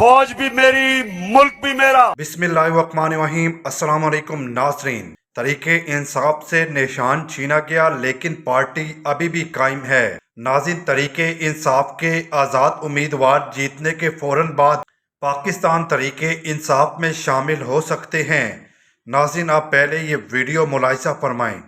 फौज भी मेरी, मुल्क भी मेरा। बिस्मिल्लाहिर्रहमानिर्रहीम। अस्सलाम वालेकुम नाज़रीन। तरीके इंसाफ से निशान छीना गया लेकिन पार्टी अभी भी कायम है। नाज़रीन, तरीके इंसाफ के आज़ाद उम्मीदवार जीतने के फौरन बाद पाकिस्तान तरीके इंसाफ में शामिल हो सकते हैं। नाज़रीन, आप पहले ये वीडियो मुलाहिजा फरमाएं।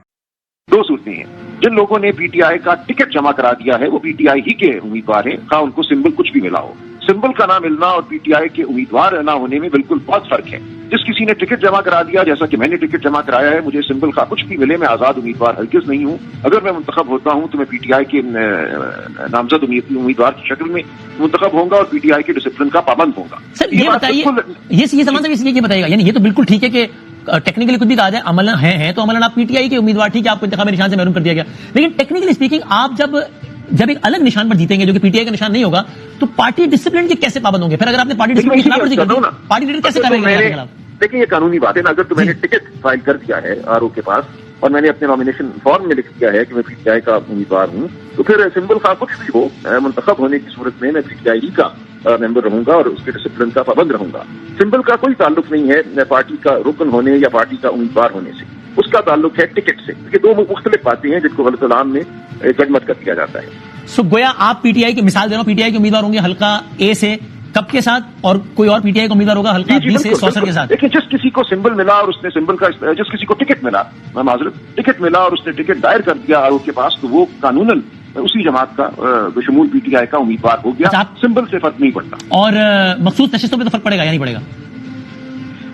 दो सूरतें हैं। जिन लोगों ने पीटीआई का टिकट जमा करा दिया है वो पीटीआई ही के उम्मीदवार हैं, हाँ उनको सिंबल कुछ भी मिला हो। सिंबल का ना मिलना और पीटीआई के उम्मीदवार ना होने में बिल्कुल बहुत फर्क है। जिस किसी ने टिकट जमा करा दिया, जैसा कि मैंने टिकट जमा कराया है, मुझे सिंबल का कुछ भी मिले, मैं आजाद उम्मीदवार हरगिज नहीं हूँ। अगर मैं मुंतखब होता हूँ तो मैं पीटीआई के नामजद उम्मीदवार की शक्ल में मुंतखब होगा और पीटीआई के डिसिप्लिन का पाबंद होगा। सर ये बताइए, ये सवाल इसलिए ये बताइएगा, यानी ये तो बिल्कुल ठीक है कि टेक्निकली कुछ भी कहा जाए, अमलन है तो अमलन आप पीटीआई के उम्मीदवार, ठीक है, आपको इंतखाबी निशान से महरूम कर दिया गया, लेकिन टेक्निकली स्पीकिंग आप जब एक अलग निशान पर जीतेंगे जो कि पीटीआई का निशान नहीं होगा, तो पार्टी डिसिप्लिन के कैसे पाबंद होंगे? फिर अगर आपने पार्टी डिसिप्लिन की खिलाफवर्जी कर दी, पार्टी लीडर कैसे करेगा? देखिए, ये कानूनी बात है ना। अगर तो मैंने टिकट फाइल कर दिया है आरओ के पास और मैंने अपने नॉमिनेशन फॉर्म में लिख दिया है कि मैं पीटीआई का उम्मीदवार हूँ, तो फिर सिंबल का कुछ भी हो, मुंतखब होने की सूरत में मैं पीटीआई का मेंबर रहूंगा और उसके डिसिप्लिन का पाबंद रहूंगा। सिंबल का कोई ताल्लुक नहीं है पार्टी का रुकन होने या पार्टी का उम्मीदवार होने से, उसका ताल्लुक है टिकट से। ये दो मुख्तलिफ बातें हैं जिनको गलतलाम में गडमत कर दिया जाता है। सो गोया आप पीटीआई की मिसाल दे रहा हूं, पीटीआई के उम्मीदवार होंगे हल्का ए से, कब के साथ, और कोई और पीटीआई का उम्मीदवार होगा हल्का बी से, सौसर के साथ। देखिए, जिस किसी को सिंबल मिला और उसने सिंबल का, जिस किसी को टिकट मिला, मैं माजरत, टिकट मिला और उसने टिकट दायर कर दिया आरओ के पास, तो वो कानूनन उसी जमात का बशमूल पीटीआई का उम्मीदवार हो गया। सिंबल से फर्क नहीं पड़ता। और मखसूस नशिस्तों में तो फर्क पड़ेगा या नहीं पड़ेगा?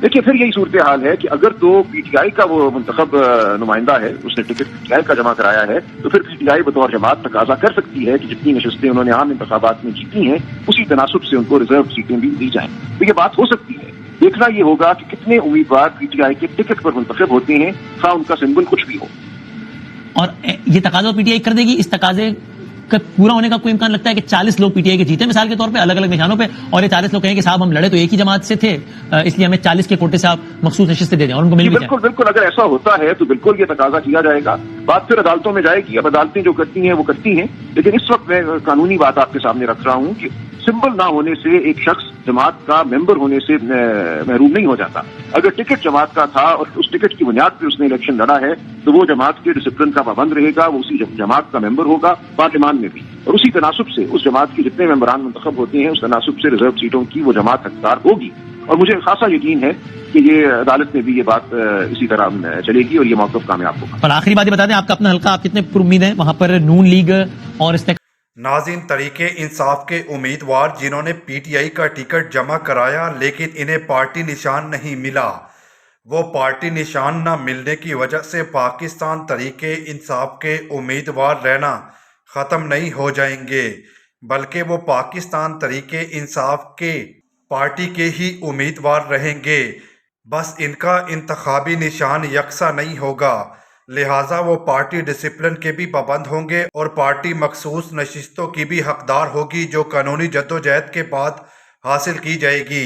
देखिए, फिर यही सूरत हाल है कि अगर तो पीटीआई का वो मुंतखब नुमाइंदा है, उसने टिकट पीटीआई का जमा कराया है, तो फिर पीटीआई बतौर जमात तकाजा कर सकती है कि जितनी नशिस्तें उन्होंने आम इंतखाबात में जीती हैं उसी तनासुब से उनको रिजर्व सीटें भी दी जाएं। तो ये बात हो सकती है। देखना ये होगा कि कितने उम्मीदवार पीटीआई के टिकट पर मुंतखब होते हैं, हाँ उनका सिंबल कुछ भी हो। और ये तकाजा पीटीआई कर देगी? इस तकाजे का पूरा होने का कोई इम्कान लगता है कि 40 लोग पीटीआई के जीते मिसाल के तौर पे अलग अलग निशानों पे, और ये 40 लोग कहें कि साहब हम लड़े तो एक ही जमात से थे, इसलिए हमें 40 के कोटे से आप मखसूस नशिस्तें दे दें और उनको मिल भी जाए। बिल्कुल, अगर ऐसा होता है तो बिल्कुल ये तकाजा किया जाएगा। बात फिर अदालतों में जाएगी। अब अदालतें जो करती हैं वो करती हैं, लेकिन इस वक्त मैं कानूनी बात आपके सामने रख रहा हूँ कि सिंबल ना होने से एक शख्स जमात का मेंबर होने से महरूम नहीं हो जाता। अगर टिकट जमात का था और उस टिकट की बुनियाद पर उसने इलेक्शन लड़ा है तो वो जमात के डिसिप्लिन का पाबंद रहेगा, वो उसी जमात का मेंबर होगा, पार्लियामान में भी, और उसी तनासुब से उस जमात के जितने मेंबरान मुंतखब होते हैं उस तनासुब से रिजर्व सीटों की वो जमात हकदार होगी। और मुझे खासा यकीन है कि ये अदालत में भी ये बात इसी तरह चलेगी और ये मौक़िफ़ कामयाब होगा। और आखिरी बात ये बता दें, आपका अपना हल्का, आप कितने उम्मीद है वहां पर नून लीग और इस नाज़रीन, तरीके इंसाफ के उम्मीदवार जिन्होंने पीटीआई का टिकट जमा कराया लेकिन इन्हें पार्टी निशान नहीं मिला, वो पार्टी निशान न मिलने की वजह से पाकिस्तान तरीके इंसाफ के उम्मीदवार रहना ख़त्म नहीं हो जाएंगे, बल्कि वो पाकिस्तान तरीके इंसाफ के पार्टी के ही उम्मीदवार रहेंगे। बस इनका इंतखाबी निशान यकसा नहीं होगा, लिहाजा वो पार्टी डिसिप्लिन के भी पाबंद होंगे और पार्टी मखसूस नशिस्तों की भी हकदार होगी जो कानूनी जद्दोजहद के बाद हासिल की जाएगी।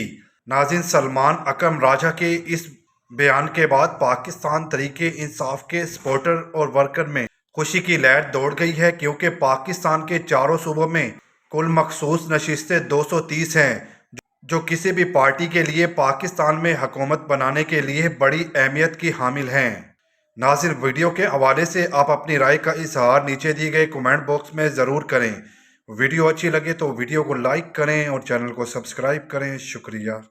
नाज़रीन, सलमान अकरम राजा के इस बयान के बाद पाकिस्तान तरीके इंसाफ के सपोर्टर और वर्कर में खुशी की लहर दौड़ गई है, क्योंकि पाकिस्तान के चारों सूबों में कुल मखसूस नशिस्तें 230 हैं, जो किसी भी पार्टी के लिए पाकिस्तान में हुकूमत बनाने के लिए बड़ी अहमियत की हामिल हैं। नाज़रीन, वीडियो के हवाले से आप अपनी राय का इजहार नीचे दिए गए कमेंट बॉक्स में ज़रूर करें। वीडियो अच्छी लगे तो वीडियो को लाइक करें और चैनल को सब्सक्राइब करें। शुक्रिया।